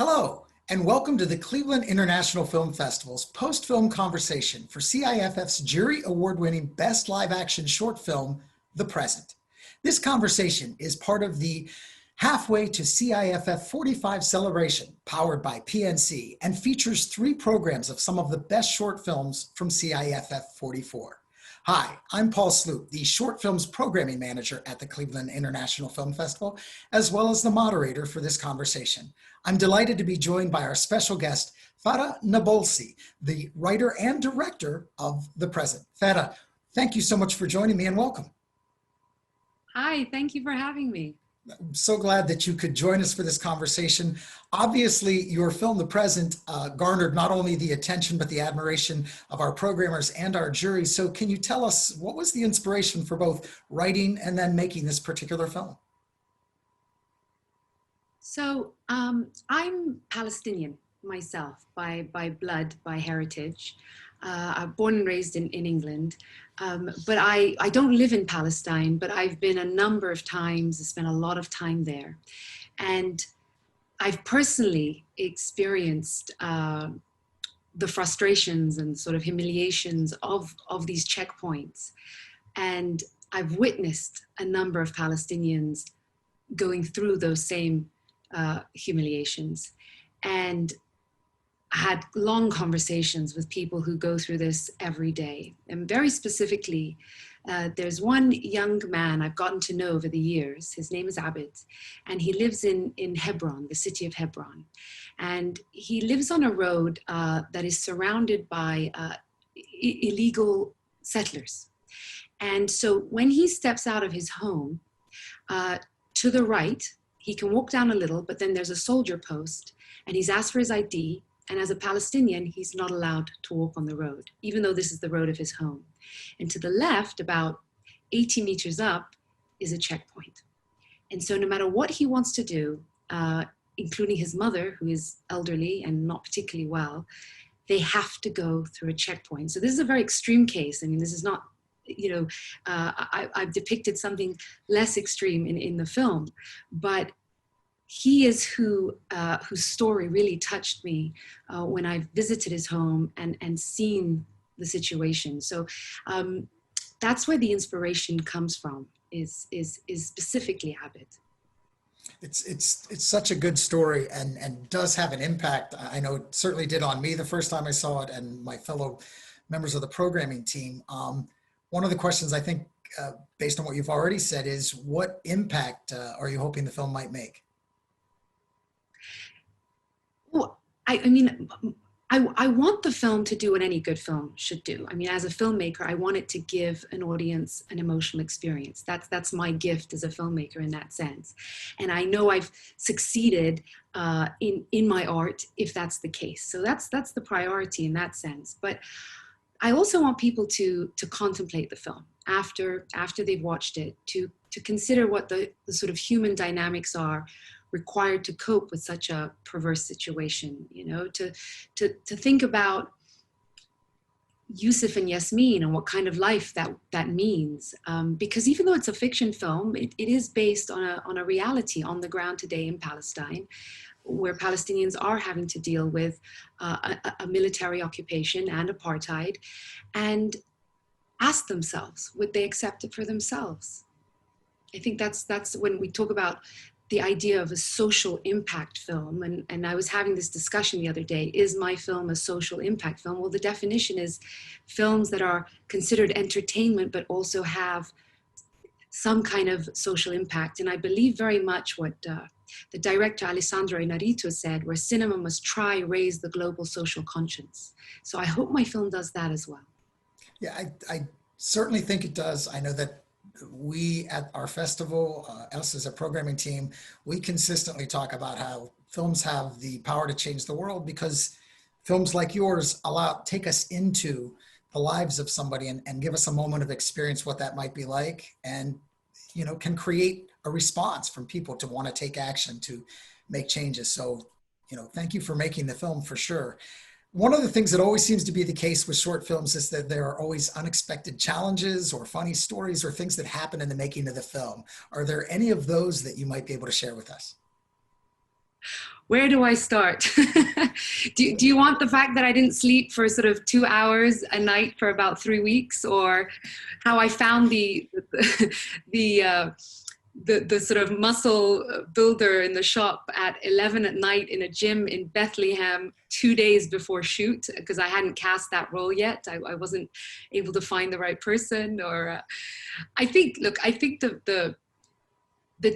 Hello, and welcome to the Cleveland International Film Festival's post-film conversation for CIFF's Jury Award-winning Best Live Action Short Film, The Present. This conversation is part of the Halfway to CIFF45 celebration powered by PNC and features 3 programs of some of the best short films from CIFF44. Hi, I'm Paul Sloop, the Short Films Programming Manager at the Cleveland International Film Festival, as well as the moderator for this conversation. I'm delighted to be joined by our special guest, Farah Nabulsi, the writer and director of The Present. Farah, thank you so much for joining me and welcome. Hi, thank you for having me. I'm so glad that you could join us for this conversation. Obviously, your film, The Present, garnered not only the attention, but the admiration of our programmers and our jury. So can you tell us what was the inspiration for both writing and then making this particular film? So I'm Palestinian myself by blood, by heritage. I'm born and raised in England, but I don't live in Palestine, but I've been a number of times, I spent a lot of time there. And I've personally experienced the frustrations and sort of humiliations of these checkpoints. And I've witnessed a number of Palestinians going through those same humiliations. And I had long conversations with people who go through this every day. And very specifically, there's one young man I've gotten to know over the years. His name is Abid, and he lives in Hebron, the city of Hebron. And he lives on a road that is surrounded by illegal settlers. And so when he steps out of his home, to the right, he can walk down a little, but then there's a soldier post, and he's asked for his ID. And as a Palestinian, he's not allowed to walk on the road, even though this is the road of his home. And to the left, about 80 meters up, is a checkpoint. And so no matter what he wants to do, including his mother, who is elderly and not particularly well, they have to go through a checkpoint. So this is a very extreme case. I mean, this is not, I've depicted something less extreme in the film, but he is whose story really touched me when I visited his home and seen the situation. So that's where the inspiration comes from, is specifically Abid. It's such a good story and does have an impact. I know it certainly did on me the first time I saw it and my fellow members of the programming team. One of the questions I think, based on what you've already said, is what impact are you hoping the film might make? Well, I mean, I want the film to do what any good film should do. I mean, as a filmmaker, I want it to give an audience an emotional experience. That's my gift as a filmmaker in that sense. And I know I've succeeded in my art if that's the case. So that's the priority in that sense. But I also want people to contemplate the film after they've watched it, to consider what the sort of human dynamics are required to cope with such a perverse situation, to think about Yusuf and Yasmin and what kind of life that means. Because even though it's a fiction film, it is based on a reality on the ground today in Palestine, where Palestinians are having to deal with a military occupation and apartheid, and ask themselves, would they accept it for themselves? I think that's when we talk about the idea of a social impact film, and I was having this discussion the other day, is my film a social impact film? Well, the definition is films that are considered entertainment but also have some kind of social impact. And I believe very much what the director Alessandro Inarritu said, where cinema must try raise the global social conscience. So I hope my film does that as well. Yeah, I certainly think it does. I know that we at our festival, us as a programming team, we consistently talk about how films have the power to change the world, because films like yours take us into the lives of somebody and give us a moment of experience what that might be like, and can create a response from people to want to take action to make changes. So thank you for making the film, for sure. One of the things that always seems to be the case with short films is that there are always unexpected challenges or funny stories or things that happen in the making of the film. Are there any of those that you might be able to share with us? where do I start? do you want the fact that I didn't sleep for sort of 2 hours a night for about 3 weeks, or how I found the sort of muscle builder in the shop at 11 at night in a gym in Bethlehem 2 days before shoot, because I hadn't cast that role yet. I wasn't able to find the right person, or I think the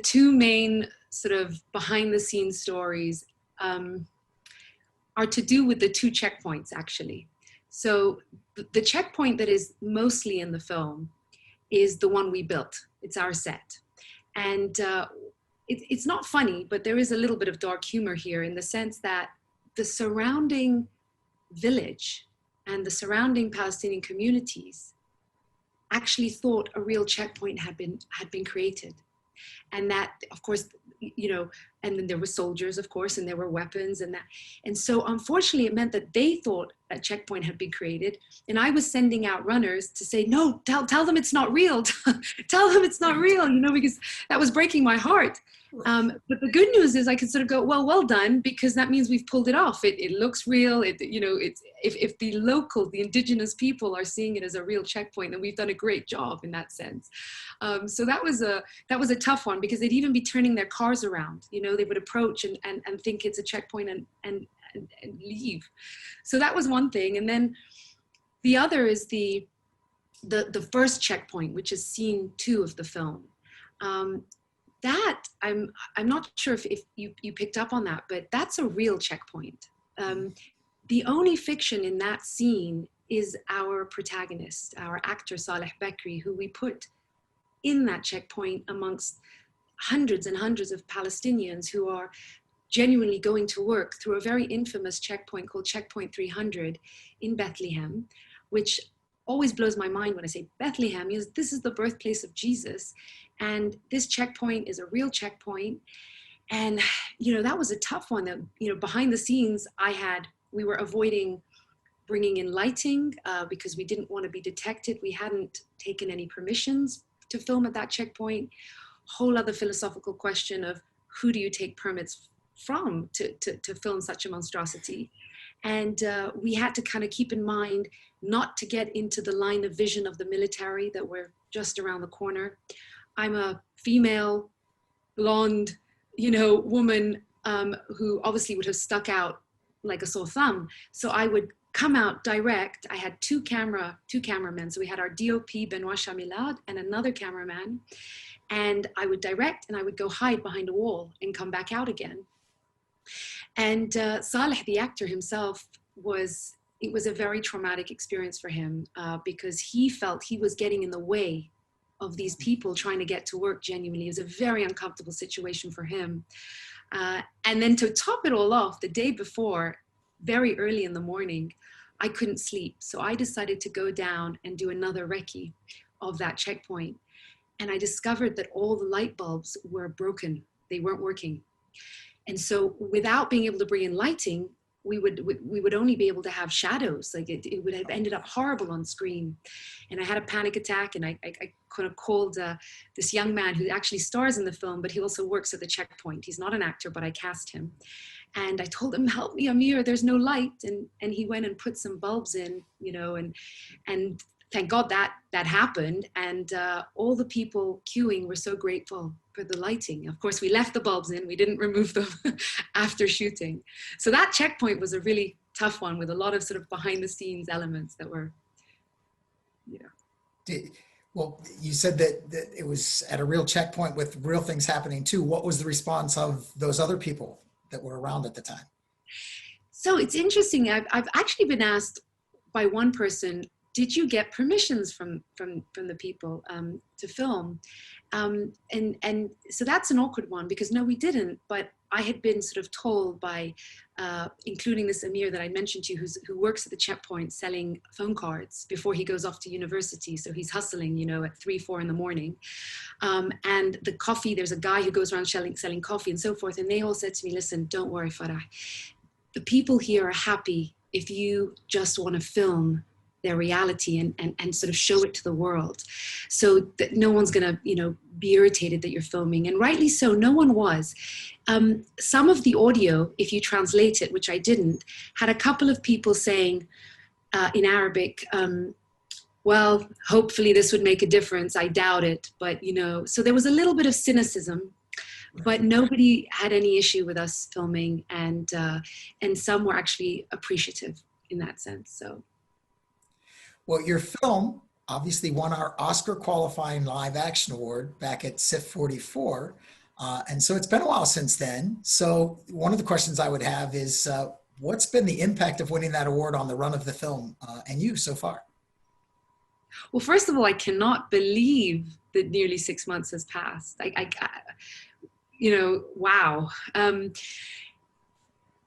two main sort of behind the scenes stories are to do with the 2 checkpoints, actually. So the checkpoint that is mostly in the film is the one we built. It's our set. And it's not funny, but there is a little bit of dark humor here, in the sense that the surrounding village and the surrounding Palestinian communities actually thought a real checkpoint had been created. And that, of course, you know, and then there were soldiers, of course, and there were weapons and that. And so unfortunately, it meant that they thought a checkpoint had been created. And I was sending out runners to say, no, tell them it's not real. Tell them it's not real, you know, because that was breaking my heart. But the good news is I can sort of go, well done, because that means we've pulled it off. It looks real. You know, if the indigenous people are seeing it as a real checkpoint, then we've done a great job in that sense. So that was a tough one, because they'd even be turning their cars around. You know, they would approach and think it's a checkpoint and leave. So that was one thing. And then the other is the first checkpoint, which is scene 2 of the film. That I'm not sure if you picked up on that, but that's a real checkpoint. The only fiction in that scene is our protagonist, our actor Saleh Bakri, who we put in that checkpoint amongst hundreds and hundreds of Palestinians who are genuinely going to work through a very infamous checkpoint called Checkpoint 300 in Bethlehem, which always blows my mind when I say Bethlehem, because this is the birthplace of Jesus. And this checkpoint is a real checkpoint. And, you know, that was a tough one. That, you know, behind the scenes, we were avoiding bringing in lighting because we didn't want to be detected. We hadn't taken any permissions to film at that checkpoint. Whole other philosophical question of who do you take permits from to film such a monstrosity? And we had to kind of keep in mind not to get into the line of vision of the military that were just around the corner. I'm a female, blonde, you know, woman who obviously would have stuck out like a sore thumb. So I would come out direct. I had two cameramen. So we had our DOP, Benoit Chamilad, and another cameraman. And I would direct and I would go hide behind a wall and come back out again. And Saleh, the actor himself, it was a very traumatic experience for him because he felt he was getting in the way of these people trying to get to work genuinely. It was a very uncomfortable situation for him. And then to top it all off, the day before, very early in the morning, I couldn't sleep. So I decided to go down and do another recce of that checkpoint. And I discovered that all the light bulbs were broken. They weren't working. And so without being able to bring in lighting, we would only be able to have shadows. Like it would have ended up horrible on screen. And I had a panic attack, and I kind of called this young man who actually stars in the film, but he also works at the checkpoint. He's not an actor, but I cast him. And I told him, help me, Amir, there's no light. And he went and put some bulbs in, you know, and thank God that happened. And all the people queuing were so grateful for the lighting. Of course, we left the bulbs in, we didn't remove them after shooting. So that checkpoint was a really tough one with a lot of sort of behind the scenes elements that were, you know. Well, you said that it was at a real checkpoint with real things happening too. What was the response of those other people that were around at the time? So it's interesting. I've actually been asked by one person, did you get permissions from the people to film? And so that's an awkward one, because no, we didn't. But I had been sort of told by, including this Amir that I mentioned to you, who works at the checkpoint selling phone cards before he goes off to university. So he's hustling, you know, at 3, 4 in the morning. And the coffee, there's a guy who goes around selling coffee and so forth. And they all said to me, listen, don't worry, Farah. The people here are happy if you just want to film their reality and sort of show it to the world, so that no one's going to, be irritated that you're filming. And rightly so, no one was. Some of the audio, if you translate it, which I didn't, had a couple of people saying in Arabic, well, hopefully this would make a difference. I doubt it. But, so there was a little bit of cynicism, but nobody had any issue with us filming, and some were actually appreciative in that sense. So, well, your film obviously won our Oscar qualifying live action award back at CIFF44. And so it's been a while since then. So one of the questions I would have is, what's been the impact of winning that award on the run of the film and you so far? Well, first of all, I cannot believe that nearly 6 months has passed. Wow.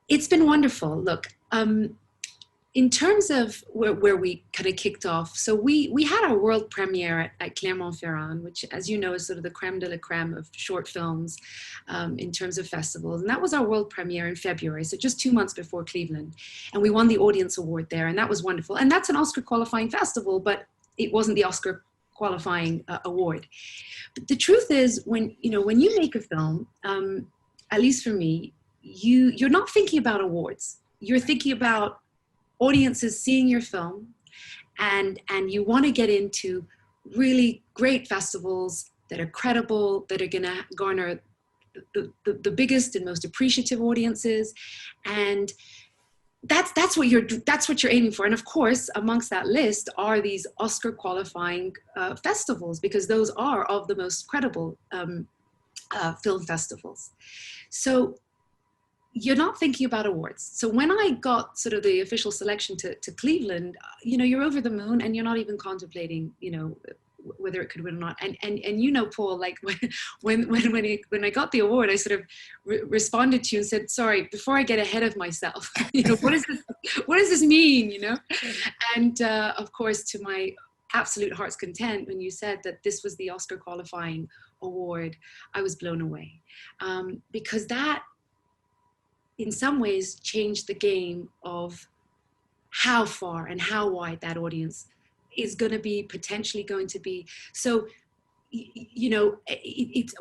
It's been wonderful. Look, in terms of where we kind of kicked off, so we had our world premiere at Clermont-Ferrand, which, as you know, is sort of the creme de la creme of short films in terms of festivals. And that was our world premiere in February, so just 2 months before Cleveland. And we won the audience award there, and that was wonderful. And that's an Oscar qualifying festival, but it wasn't the Oscar qualifying award. But the truth is, when you make a film, at least for me, you're not thinking about awards. You're thinking about audiences seeing your film, and you want to get into really great festivals that are credible, that are going to garner the biggest and most appreciative audiences, and that's what you're aiming for. And of course, amongst that list are these Oscar qualifying festivals, because those are of the most credible film festivals. So you're not thinking about awards. So when I got sort of the official selection to Cleveland, you're over the moon, and you're not even contemplating, whether it could win or not. And Paul, like when I got the award, I sort of responded to you and said, sorry, before I get ahead of myself, what does this mean, And of course, to my absolute heart's content, when you said that this was the Oscar qualifying award, I was blown away, because that, in some ways, changed the game of how far and how wide that audience is going to be, potentially going to be. So,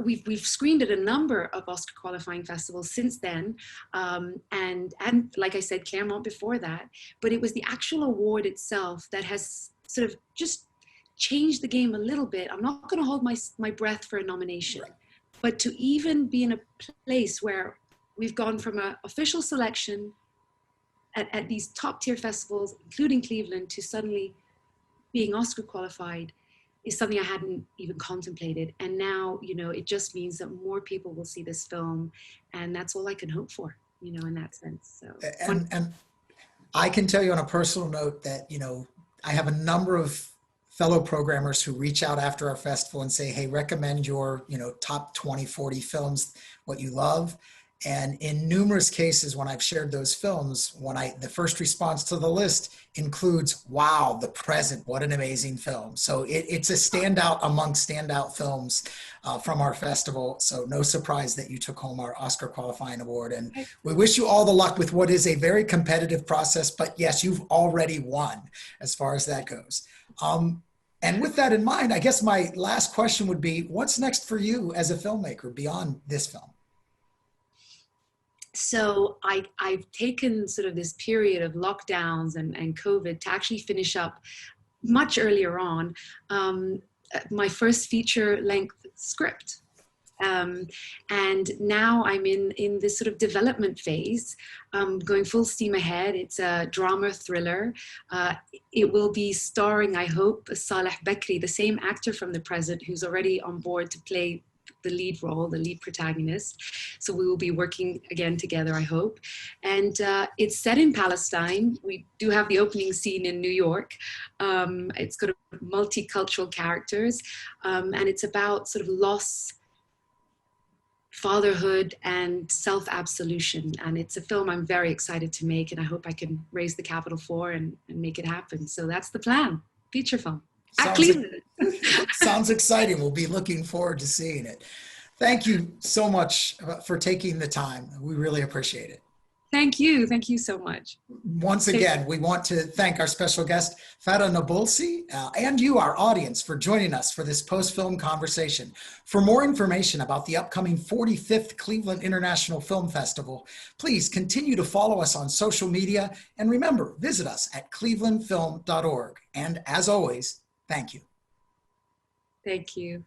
we've screened at a number of Oscar qualifying festivals since then, and like I said, Claremont before that. But it was the actual award itself that has sort of just changed the game a little bit. I'm not going to hold my breath for a nomination, but to even be in a place where we've gone from an official selection at these top tier festivals, including Cleveland, to suddenly being Oscar qualified is something I hadn't even contemplated. And now, it just means that more people will see this film, and that's all I can hope for, in that sense. So, and I can tell you on a personal note that, I have a number of fellow programmers who reach out after our festival and say, hey, recommend your, top 20, 40 films, what you love. And in numerous cases, when I've shared those films, the first response to the list includes, wow, The Present, what an amazing film. So it's a standout among standout films from our festival. So no surprise that you took home our Oscar qualifying award. And we wish you all the luck with what is a very competitive process. But yes, you've already won as far as that goes. And with that in mind, I guess my last question would be, what's next for you as a filmmaker beyond this film? So I've taken sort of this period of lockdowns and COVID to actually finish up much earlier on my first feature-length script. And now I'm in this sort of development phase, going full steam ahead. It's a drama thriller. It will be starring, I hope, Saleh Bakri, the same actor from The Present, who's already on board to play the lead role, the lead protagonist. So we will be working again together, I hope. And it's set in Palestine. We do have the opening scene in New York. It's got multicultural characters, and it's about sort of loss, fatherhood, and self-absolution. And it's a film I'm very excited to make, and I hope I can raise the capital for and make it happen. So that's the plan, feature film. Sounds exciting. We'll be looking forward to seeing it. Thank you so much for taking the time. We really appreciate it. Thank you. Thank you so much. Once again, we want to thank our special guest, Farah Nabulsi, and you, our audience, for joining us for this post-film conversation. For more information about the upcoming 45th Cleveland International Film Festival, please continue to follow us on social media, and remember, visit us at clevelandfilm.org. And as always, thank you. Thank you.